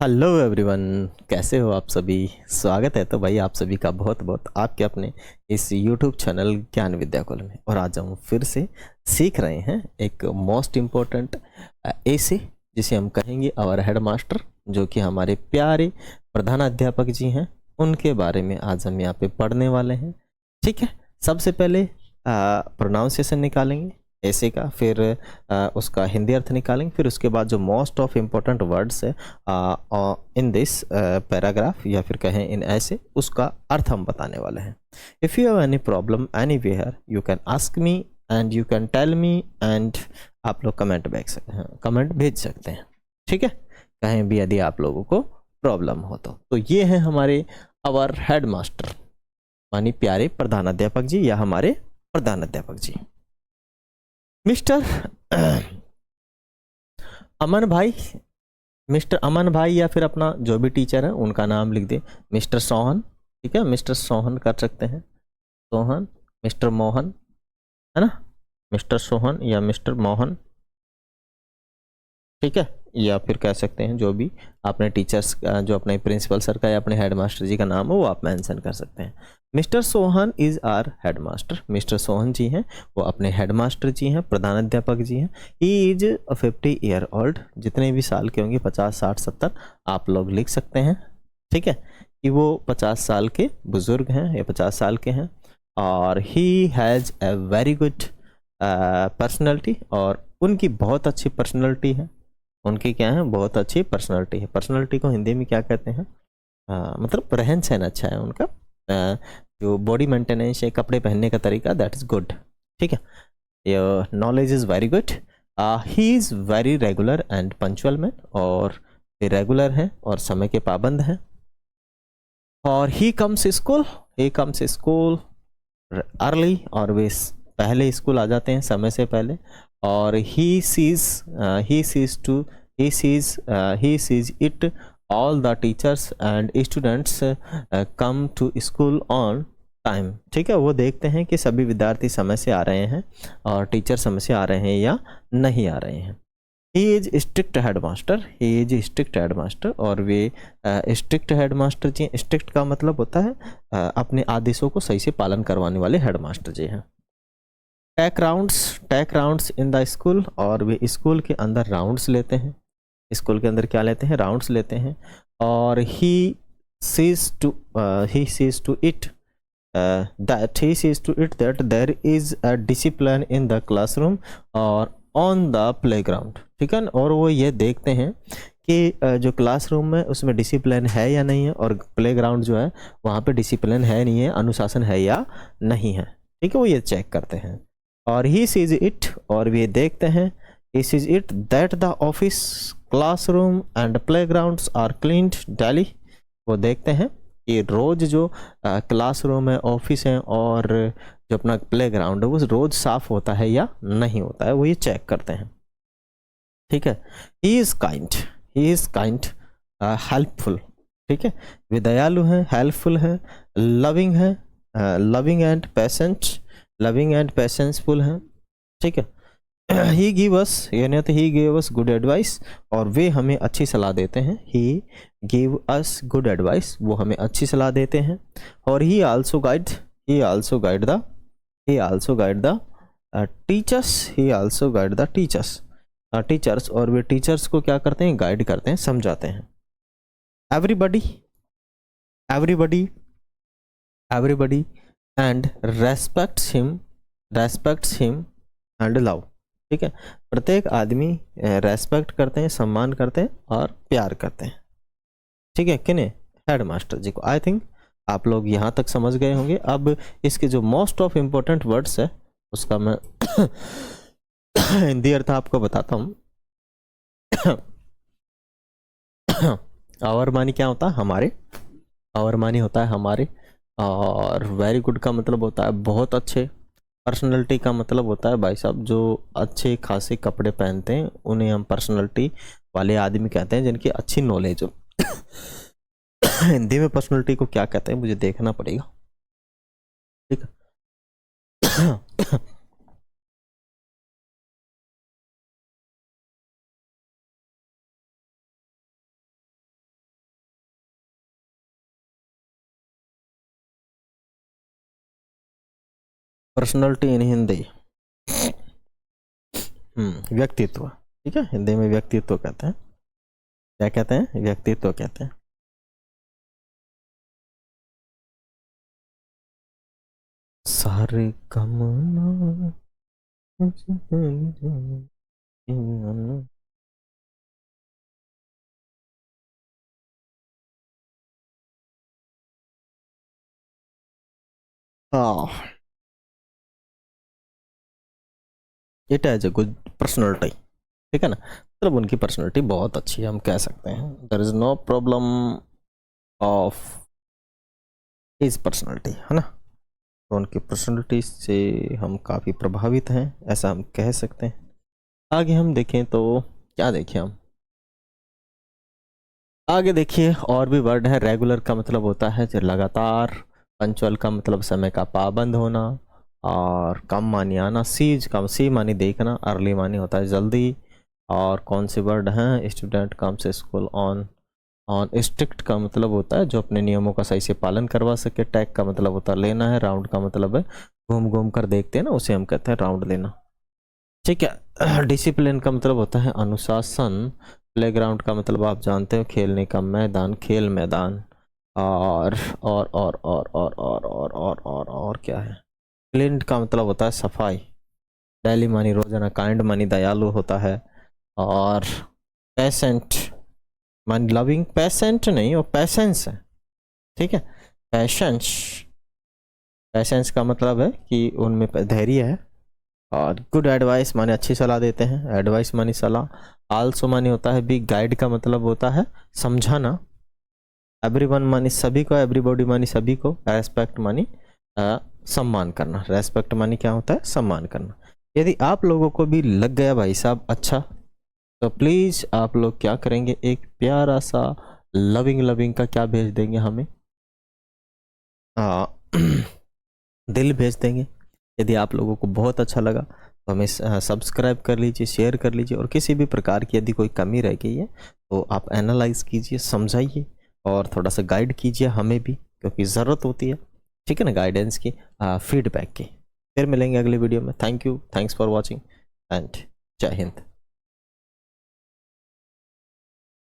Hello everyone, कैसे हो आप सभी। स्वागत है तो भाई आप सभी का बहुत बहुत आपके अपने इस यूट्यूब चैनल ज्ञान विद्याकुल में। और आज हम फिर से सीख रहे हैं एक मोस्ट इम्पोर्टेंट ऐसे जिसे हम कहेंगे आवर हेड मास्टर, जो कि हमारे प्यारे प्रधान अध्यापक जी हैं। उनके बारे में आज हम यहाँ पे पढ़ने वाले हैं। ठीक है, सबसे पहले प्रोनाउंसिएशन निकालेंगे ऐसे का, फिर उसका हिंदी अर्थ निकालेंगे, फिर उसके बाद जो मोस्ट ऑफ इम्पोर्टेंट वर्ड्स है इन दिस पैराग्राफ या फिर कहें इन ऐसे, उसका अर्थ हम बताने वाले हैं। If you have any problem anywhere you can ask me and you can tell me and आप लोग कमेंट भेज सकते हैं। ठीक है, कहीं भी यदि आप लोगों को प्रॉब्लम हो तो ये है हमारे आवर हेड मास्टर मानी प्यारे प्रधानाध्यापक जी या हमारे प्रधानाध्यापक जी। मिस्टर अमन भाई, मिस्टर अमन भाई या फिर अपना जो भी टीचर है उनका नाम लिख दे। मिस्टर सोहन, ठीक है, मिस्टर सोहन कर सकते हैं। सोहन, मिस्टर मोहन, है ना, मिस्टर सोहन या मिस्टर मोहन, ठीक है। या फिर कह सकते हैं जो भी अपने टीचर्स का, जो अपने प्रिंसिपल सर का या अपने हेडमास्टर जी का नाम हो वो आप मेंशन कर सकते हैं। Mister Sohan is our headmaster, mister Sohan ji हैं वो अपने हेडमास्टर जी हैं, प्रधानाध्यापक जी हैं। ही इज 50 ईयर ओल्ड, जितने भी साल के होंगे 50, 60, 70 आप लोग लिख सकते हैं। ठीक है, कि वो 50 साल के बुजुर्ग हैं या 50 साल के हैं। और he has a very good personality, और उनकी बहुत अच्छी पर्सनैलिटी है। उनकी क्या है, बहुत अच्छी पर्सनालिटी है। पर्सनालिटी को हिंदी में क्या कहते हैं, मतलब रहन सहन अच्छा है उनका, जो बॉडी मेंटेनेंस है, कपड़े पहनने का तरीका, दैट इज गुड। ठीक है, your knowledge is very good. He is very regular and punctual man, और रेगुलर है और समय के पाबंद हैं। और ही कम्स स्कूल अर्ली, और वे पहले स्कूल आ जाते हैं, समय से पहले। और he sees it all the teachers and students come to school on time. ठीक है, वो देखते हैं कि सभी विद्यार्थी समय से आ रहे हैं और टीचर समय से आ रहे हैं या नहीं आ रहे हैं। ही इज स्ट्रिक्ट हेडमास्टर, और वे स्ट्रिक्ट हेडमास्टर जी। स्ट्रिक्ट का मतलब होता है अपने आदेशों को सही से पालन करवाने वाले हेडमास्टर जी हैं। Take rounds in the school, और वे स्कूल के अंदर राउंड्स लेते हैं। स्कूल के अंदर क्या लेते हैं, राउंड्स लेते हैं। और he sees to it that there is a discipline in the classroom और ऑन द प्लेग्राउंड। ठीक है, और वो ये देखते हैं कि जो क्लासरूम में उसमें डिसिप्लिन है या नहीं है, और प्लेग्राउंड जो है वहाँ पे डिसिप्लिन है नहीं है, अनुशासन है या नहीं है। ठीक है, वो ये चेक करते हैं। और ही सीज इट, और वे देखते हैं, he sees it that the office, classroom and playgrounds are cleaned daily. वो देखते हैं कि रोज जो क्लासरूम है, ऑफिस है, और जो अपना प्लेग्राउंड है वो रोज साफ होता है या नहीं होता है, वो ये चेक करते हैं। ठीक है, ही इज काइंड हेल्पफुल। ठीक है, वे दयालु हैं, हेल्पफुल है, लविंग है, लविंग एंड पेशेंसफुल हैं। ठीक है, ही गिव अस, यानी तो ही गिव अस गुड एडवाइस, और वे हमें अच्छी सलाह देते हैं। ही गिव अस गुड एडवाइस, वो हमें अच्छी सलाह देते हैं। और ही आल्सो गाइड द टीचर्स, और वे टीचर्स को क्या करते हैं, गाइड करते हैं, समझाते हैं। Everybody everybody everybody and respects him and love. ठीक है, प्रत्येक आदमी रेस्पेक्ट करते हैं, सम्मान करते हैं और प्यार करते हैं। ठीक है, किन्हें, हेड मास्टर जी को। आई थिंक आप लोग यहाँ तक समझ गए होंगे। अब इसके जो मोस्ट ऑफ इम्पोर्टेंट वर्ड्स है उसका मैं हिंदी अर्थ आपको बताता हूँ। आवर मानी क्या होता है, हमारे। आवर मानी होता है हमारे, और वेरी गुड का मतलब होता है बहुत अच्छे। पर्सनैलिटी का मतलब होता है भाई साहब जो अच्छे खासे कपड़े पहनते हैं उन्हें हम पर्सनैलिटी वाले आदमी कहते हैं, जिनकी अच्छी नॉलेज हो। हिंदी में पर्सनैलिटी को क्या कहते हैं मुझे देखना पड़ेगा। ठीक है। पर्सनैलिटी इन हिंदी, व्यक्तित्व। ठीक है, हिंदी में व्यक्तित्व कहते हैं। क्या कहते हैं? व्यक्तित्व कहते हैं। सारे कमना it has a good personality. ठीक है ना, मतलब उनकी पर्सनैलिटी बहुत अच्छी है, हम कह सकते हैं। There is no problem of his personality, है ना। तो उनकी पर्सनैलिटी से हम काफ़ी प्रभावित हैं, ऐसा हम कह सकते हैं। आगे हम देखें तो क्या देखें हम, आगे देखिए और भी वर्ड है। रेगुलर का मतलब होता है जो लगातार, पंचुअल का मतलब समय का पाबंद होना, और कम मानी आना, सीज का सी मानी देखना, अर्ली मानी होता है जल्दी। और कौन से वर्ड हैं? Student comes school on on. Strict का मतलब होता है जो अपने नियमों का सही से पालन करवा सके। टैग का मतलब होता है लेना है। राउंड का मतलब है घूम घूम कर देखते हैं ना, उसे हम कहते हैं राउंड लेना। ठीक है। डिसिप्लिन का मतलब होता है अनुशासन। प्लेग्राउंड का मतलब आप जानते हो खेलने का मैदान, खेल मैदान। और क्या है? क्लीन का मतलब होता है सफाई। डेली मानी रोजाना, काइंड मानी दयालु होता है। और पेशेंट मानी लविंग, पेशेंट नहीं, वो पेशेंस है। ठीक है, पेशेंस। पेशेंस का मतलब है कि उनमें धैर्य है। और गुड एडवाइस माने अच्छी सलाह देते हैं। एडवाइस मानी सलाह। आल्सो मानी होता है भी। गाइड का मतलब होता है समझाना। एवरीवन मानी सभी को। एवरीबॉडी मानी सभी को। रेस्पेक्ट मानी सम्मान करना। रेस्पेक्ट मानी क्या होता है? सम्मान करना। यदि आप लोगों को भी लग गया भाई साहब अच्छा, तो प्लीज़ आप लोग क्या करेंगे, एक प्यारा सा लविंग लविंग का क्या भेज देंगे हमें, दिल भेज देंगे। यदि आप लोगों को बहुत अच्छा लगा तो हमें सब्सक्राइब कर लीजिए, शेयर कर लीजिए। और किसी भी प्रकार की यदि कोई कमी रह गई है तो आप एनालाइज कीजिए, समझाइए और थोड़ा सा गाइड कीजिए हमें भी, क्योंकि ज़रूरत होती है। ठीक है ना, गाइडेंस की, फीडबैक की। फिर मिलेंगे अगली वीडियो में। Thank you, thanks for watching and जय हिंद।